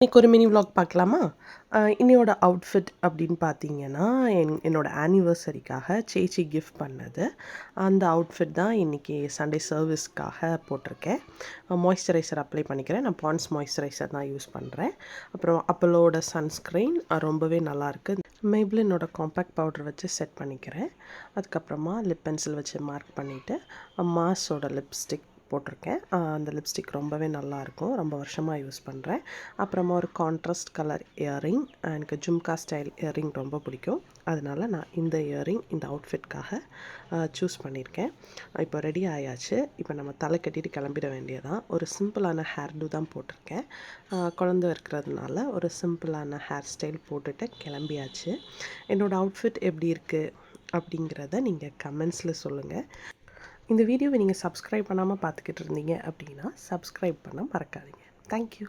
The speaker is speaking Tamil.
இன்னைக்கு ஒரு மினி விலாக் பார்க்கலாமா? இன்னையோட அவுட்ஃபிட் அப்படின்னு பார்த்தீங்கன்னா, என்னோட ஆனிவர்சரிக்காக சேச்சி கிஃப்ட் பண்ணது. அந்த அவுட்ஃபிட் தான் இன்றைக்கி சண்டே சர்வீஸ்க்காக போட்டிருக்கேன். மாய்ஸ்சரைசர் அப்ளை பண்ணிக்கிறேன். நான் பாண்ட்ஸ் மாய்ஸ்சரைசர் தான் யூஸ் பண்ணுறேன். அப்புறம் அப்பலோட சன்ஸ்க்ரீன் ரொம்பவே நல்லாயிருக்கு. மேப்ளினோட காம்பேக்ட் பவுடர் வச்சு செட் பண்ணிக்கிறேன். அதுக்கப்புறமா லிப் பென்சில் வச்சு மார்க் பண்ணிவிட்டு மாஸோட லிப்ஸ்டிக் போட்டிருக்கேன். அந்த லிப்ஸ்டிக் ரொம்பவே நல்லாயிருக்கும். ரொம்ப வருஷமாக யூஸ் பண்ணுறேன். அப்புறமா ஒரு கான்ட்ராஸ்ட் கலர் இயரிங், எனக்கு ஜும்கா ஸ்டைல் இயரிங் ரொம்ப பிடிக்கும். அதனால நான் இந்த இயரிங் இந்த அவுட்ஃபிட்காக சூஸ் பண்ணியிருக்கேன். இப்போ ரெடி ஆயாச்சு. இப்போ நம்ம தலை கட்டிட்டு கிளம்பிட வேண்டியதான். ஒரு சிம்பிளான ஹேர்டு தான் போட்டிருக்கேன். குழந்த இருக்கிறதுனால ஒரு சிம்பிளான ஹேர் ஸ்டைல் போட்டுட்டு கிளம்பியாச்சு. என்னோடய அவுட்ஃபிட் எப்படி இருக்குது அப்படிங்கிறத நீங்கள் கமெண்ட்ஸில் சொல்லுங்கள். இந்த வீடியோவை நீங்கள் சப்ஸ்கிரைப் பண்ணாமல் பார்த்துக்கிட்டு இருந்தீங்க அப்படின்னா சப்ஸ்கிரைப் பண்ண மறக்காதீங்க. தேங்க்யூ.